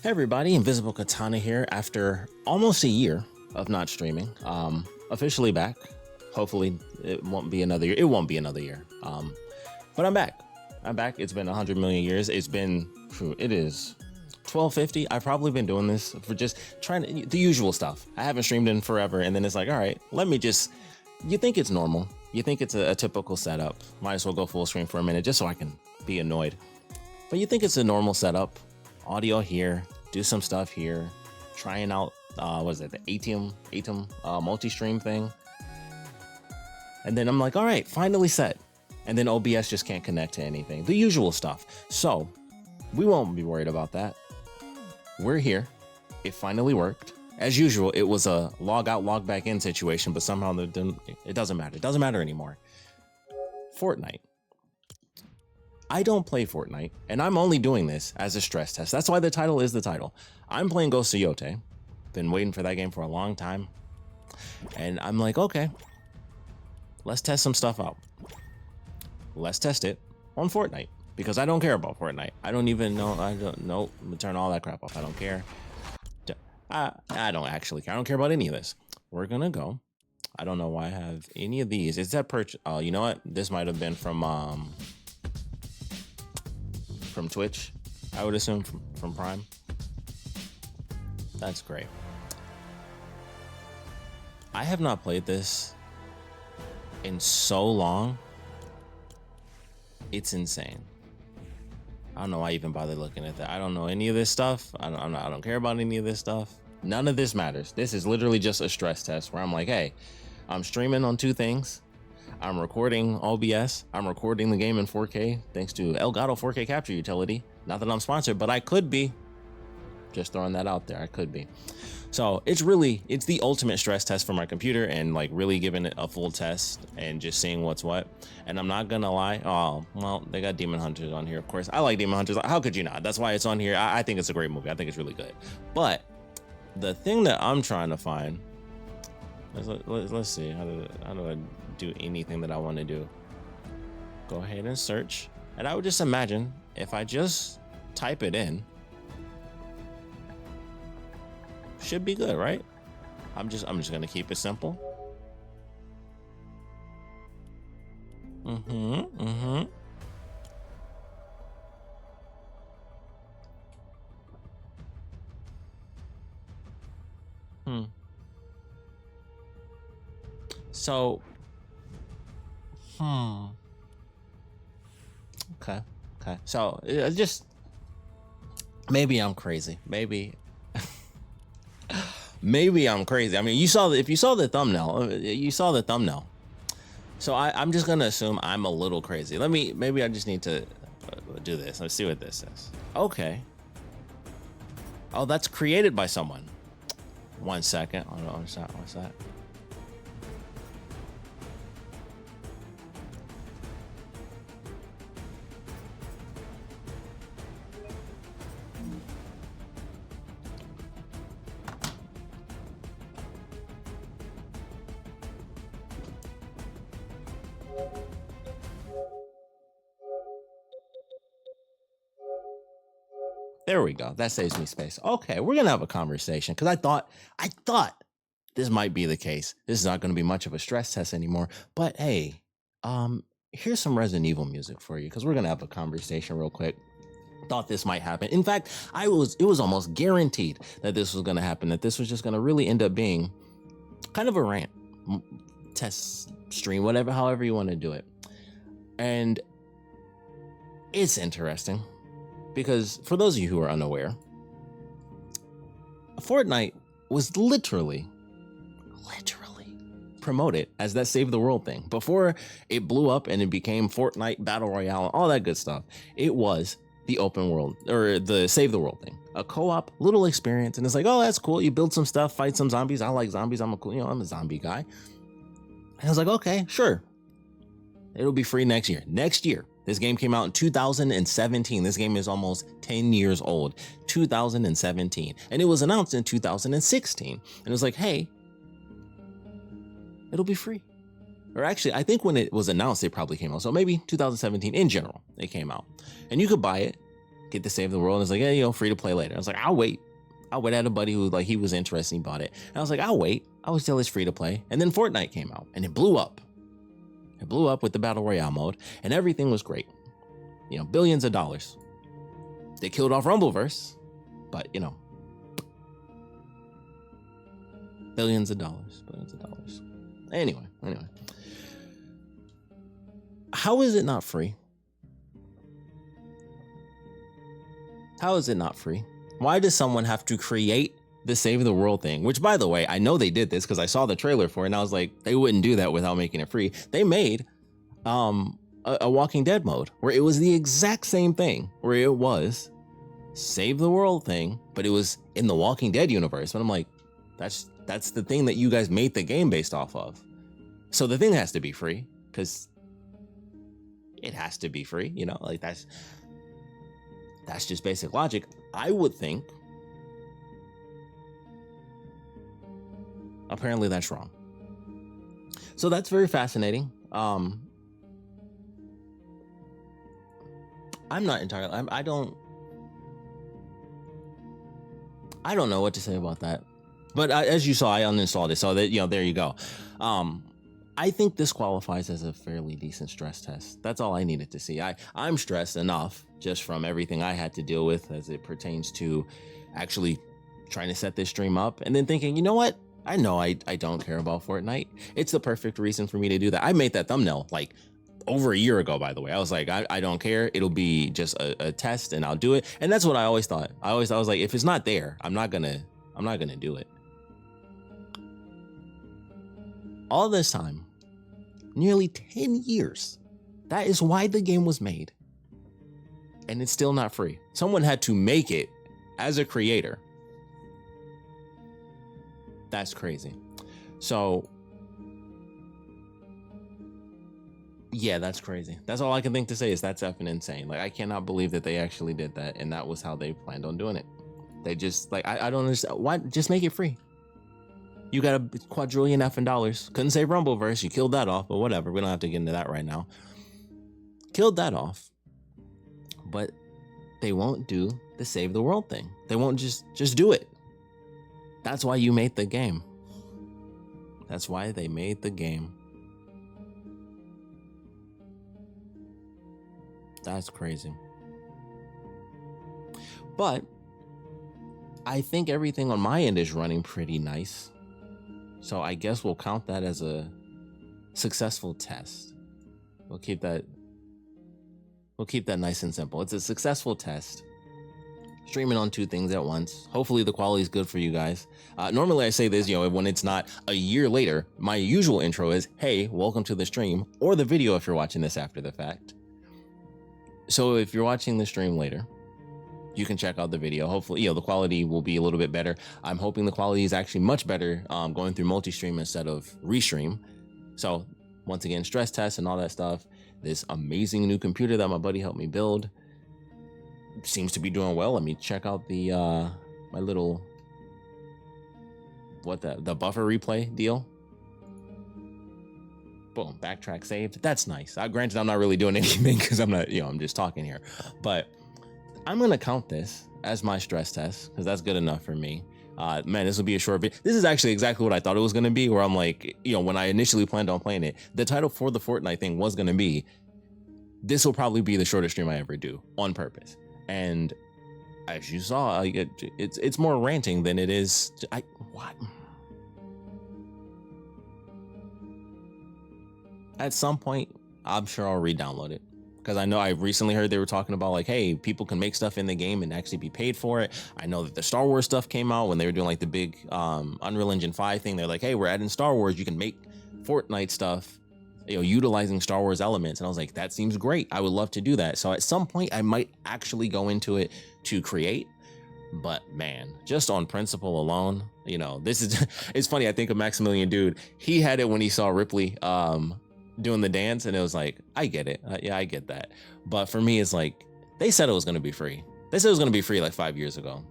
Hey everybody, Invisiblekatana here after almost a year of not streaming. Officially back. Hopefully it won't be another year. It won't be another year. But I'm back. I'm back. It's been 100 million years. It is 1250. I've probably been doing this for just trying to, the usual stuff. I haven't streamed in forever, and then it's like, all right, you think it's normal. You think it's a typical setup. Might as well go full screen for a minute just so I can be annoyed. But you think it's a normal setup. Audio here, do some stuff here, trying out, the Atom multi-stream thing. And then I'm like, all right, finally set. And then OBS just can't connect to anything. The usual stuff. So we won't be worried about that. We're here. It finally worked. As usual, it was a log out, log back in situation, but somehow it doesn't matter. It doesn't matter anymore. Fortnite. I don't play Fortnite, and I'm only doing this as a stress test. That's why the title is the title. I'm playing Ghost of Yote. Been waiting for that game for a long time. And I'm like, okay, let's test some stuff out. Let's test it on Fortnite, because I don't care about Fortnite. I don't even know. I don't know. Turn all that crap off. I don't care. I don't actually care. I don't care about any of this. We're gonna go. I don't know why I have any of these. Is that purchase? Oh, you know what? This might have been from Twitch. I would assume from Prime. That's great. I have not played this in so long. It's insane. I don't know why I even bother looking at that. I don't know any of this stuff. I don't care about any of this stuff. None of this matters. This is literally just a stress test where I'm like, hey, I'm streaming on two things. I'm recording OBS. I'm recording the game in 4K thanks to Elgato 4K capture utility. Not that I'm sponsored, but I could be. Just throwing that out there. I could be. So it's the ultimate stress test for my computer, and like really giving it a full test and just seeing what's what. And I'm not gonna lie. Oh, well, they got Demon Hunters on here. Of course, I like Demon Hunters. How could you not? That's why it's on here. I think it's a great movie. I think it's really good. But the thing that I'm trying to find, let's see. How do I do anything that I want to do? Go ahead and search. And I would just imagine if I just type it in, should be good, right? I'm just gonna keep it simple. So okay. So just maybe I'm crazy. Maybe I'm crazy. I mean, if you saw the thumbnail, you saw the thumbnail. So I'm just gonna assume I'm a little crazy. Maybe I just need to do this. Let's see what this says. Okay. Oh, that's created by someone. 1 second. Oh, no, what's that? There we go. That saves me space. Okay, we're gonna have a conversation because I thought this might be the case. This is not gonna be much of a stress test anymore. But hey, here's some Resident Evil music for you because we're gonna have a conversation real quick. Thought this might happen. In fact, it was almost guaranteed that this was gonna happen. That this was just gonna really end up being kind of a rant, test stream, however you want to do it. And it's interesting. Because for those of you who are unaware, Fortnite was literally promoted as that Save the World thing. Before it blew up and it became Fortnite Battle Royale, all that good stuff, it was the open world, or the Save the World thing. A co-op little experience, and it's like, oh, that's cool. You build some stuff, fight some zombies. I like zombies. I'm a zombie guy. And I was like, okay, sure. It'll be free next year. This game came out in 2017. This game is almost 10 years old. 2017. And it was announced in 2016. And it was like, hey, it'll be free. Or actually, I think when it was announced, it probably came out. So maybe 2017 in general, it came out. And you could buy it get to save the world. And it's like, yeah, you know, free to play later. I was like, I'll wait. I had a buddy who, like, he was interested, he bought it. And I was like, I'll wait. I was still, it's free to play. And then Fortnite came out and it blew up. It blew up with the battle royale mode and everything was great. You know, billions of dollars. They killed off Rumbleverse, but you know, billions of dollars. Anyway. How is it not free? How is it not free? Why does someone have to create the Save the World thing? Which, by the way, I know they did this because I saw the trailer for it and I was like, they wouldn't do that without making it free. They made a Walking Dead mode where it was the exact same thing, where it was Save the World thing, but it was in the Walking Dead universe. But I'm like, that's the thing that you guys made the game based off of. So the thing has to be free because it has to be free, you know, like that's just basic logic. I would think. Apparently that's wrong. So that's very fascinating. I'm not entirely, I don't know what to say about that. But as you saw, I uninstalled it. So that, you know, there you go. I think this qualifies as a fairly decent stress test. That's all I needed to see. I'm stressed enough just from everything I had to deal with as it pertains to actually trying to set this stream up and then thinking, you know what? I know I don't care about Fortnite. It's the perfect reason for me to do that. I made that thumbnail like over a year ago, by the way. I was like, I don't care. It'll be just a test and I'll do it. And that's what I always thought. I was like, if it's not there, I'm not gonna do it. All this time, nearly 10 years. That is why the game was made. And it's still not free. Someone had to make it as a creator. That's crazy. So, yeah, that's crazy. That's all I can think to say is that's effing insane. Like, I cannot believe that they actually did that. And that was how they planned on doing it. They just, like, I don't understand. Why? Just make it free. You got a quadrillion effing dollars. Couldn't say Rumbleverse. You killed that off, but whatever. We don't have to get into that right now. Killed that off. But they won't do the Save the World thing. They won't just do it. That's why you made the game. That's why they made the game. That's crazy. But I think everything on my end is running pretty nice. So I guess we'll count that as a successful test. We'll keep that nice and simple. It's a successful test. Streaming on two things at once. Hopefully the quality is good for you guys. Normally I say this, you know, when it's not a year later, my usual intro is, hey, welcome to the stream, or the video if you're watching this after the fact. So if you're watching the stream later, you can check out the video. Hopefully, you know, the quality will be a little bit better. I'm hoping the quality is actually much better going through multi-stream instead of restream. So once again, stress tests and all that stuff. This amazing new computer that my buddy helped me build seems to be doing well. Let me check out the my little the buffer replay deal. Boom, backtrack saved. That's nice. Granted, I'm not really doing anything because I'm not, you know, I'm just talking here, but I'm gonna count this as my stress test because that's good enough for me. Man, this will be a short video. This is actually exactly what I thought it was gonna be, where I'm like, you know, when I initially planned on playing it, the title for the Fortnite thing was gonna be, this will probably be the shortest stream I ever do on purpose. And as you saw, it's more ranting than it is. What? At some point, I'm sure I'll re-download it. Because I know I recently heard they were talking about like, hey, people can make stuff in the game and actually be paid for it. I know that the Star Wars stuff came out when they were doing like the big Unreal Engine 5 thing. They're like, hey, we're adding Star Wars. You can make Fortnite stuff, you know, utilizing Star Wars elements. And I was like, that seems great. I would love to do that. So at some point I might actually go into it to create. But man, just on principle alone, you know, this is, it's funny. I think of Maximilian Dude. He had it when he saw Ripley doing the dance, and it was like, I get it. Yeah, I get that. But for me, it's like, they said it was going to be free. They said it was going to be free like 5 years ago.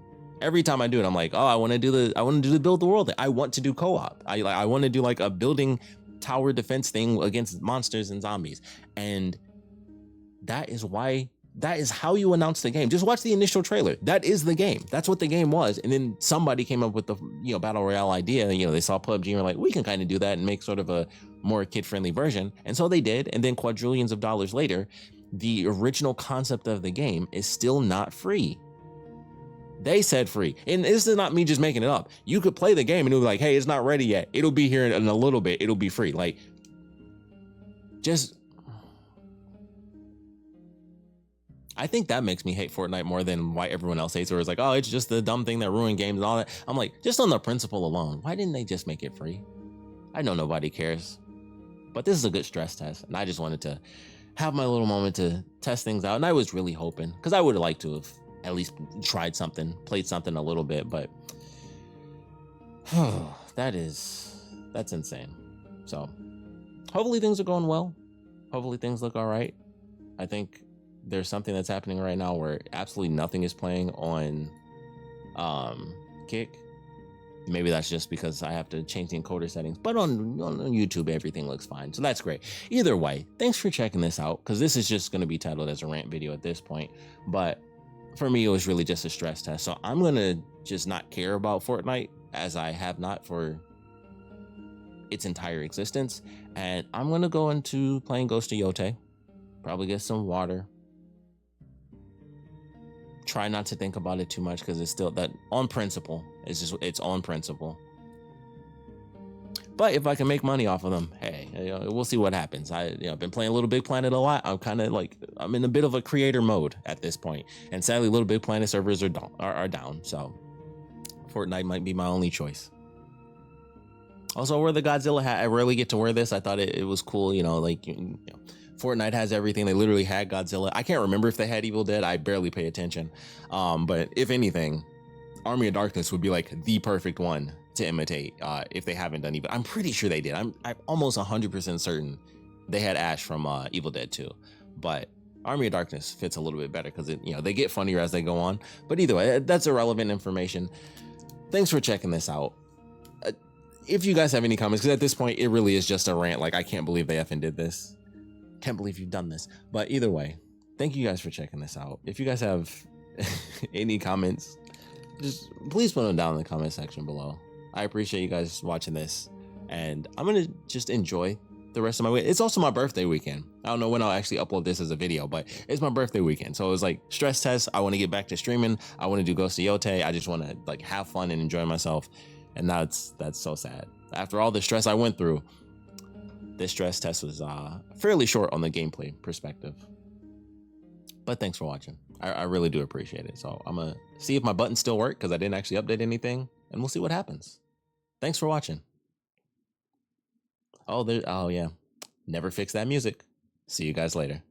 Every time I do it, I'm like, oh, I want to do the build the world thing. I want to do co-op. I want to do like a building tower defense thing against monsters and zombies. And that is why That is how you announce the game. Just watch the initial trailer. That is the game. That's what the game was. And then somebody came up with the battle royale idea. They saw PUBG and were like, we can kind of do that and make sort of a more kid-friendly version. And so they did. And then quadrillions of dollars later, the original concept of the game is still not free. They said free. And this is not me just making it up. You could play the game and it'll be like, hey, it's not ready yet. It'll be here in a little bit. It'll be free. Like, I think that makes me hate Fortnite more than why everyone else hates it. Or it's like, oh, it's just the dumb thing that ruined games and all that. I'm like, just on the principle alone, why didn't they just make it free? I know nobody cares, but this is a good stress test. And I just wanted to have my little moment to test things out. And I was really hoping, because I would have liked to have at least tried something, played something a little bit, but that's insane. So hopefully things are going well. Hopefully things look all right. I think there's something that's happening right now where absolutely nothing is playing on Kick. Maybe that's just because I have to change the encoder settings, but on YouTube, everything looks fine. So that's great. Either way, thanks for checking this out, because this is just going to be titled as a rant video at this point. But for me, it was really just a stress test. So I'm going to just not care about Fortnite, as I have not for its entire existence. And I'm going to go into playing Ghost of Yote, probably get some water. Try not to think about it too much, because it's still that on principle. It's on principle. But if I can make money off of them, hey, we'll see what happens. I've been playing Little Big Planet a lot. I'm in a bit of a creator mode at this point, and sadly, Little Big Planet servers are down. So Fortnite might be my only choice. Also, I wear the Godzilla hat. I rarely get to wear this. I thought it was cool. Fortnite has everything. They literally had Godzilla. I can't remember if they had Evil Dead. I barely pay attention. But if anything, Army of Darkness would be like the perfect one to imitate if they haven't done Evil. I'm pretty sure they did. I'm almost 100% certain they had Ash from Evil Dead 2. But Army of Darkness fits a little bit better because they get funnier as they go on. But either way, that's irrelevant information. Thanks for checking this out. If you guys have any comments, because at this point, it really is just a rant. Like, I can't believe they effing did this. Can't believe you've done this. But either way, thank you guys for checking this out. If you guys have any comments, just please put them down in the comment section below. I appreciate you guys watching this, and I'm gonna just enjoy the rest of my week. It's also my birthday weekend. I don't know when I'll actually upload this as a video, but it's my birthday weekend. So it was like stress test. I want to get back to streaming. I want to do Ghost of Yote. I just want to like have fun and enjoy myself. And that's so sad. After all the stress I went through, this stress test was fairly short on the gameplay perspective. But thanks for watching. I really do appreciate it. So I'm gonna see if my buttons still work, because I didn't actually update anything, and we'll see what happens. Thanks for watching. Oh yeah. Never fix that music. See you guys later.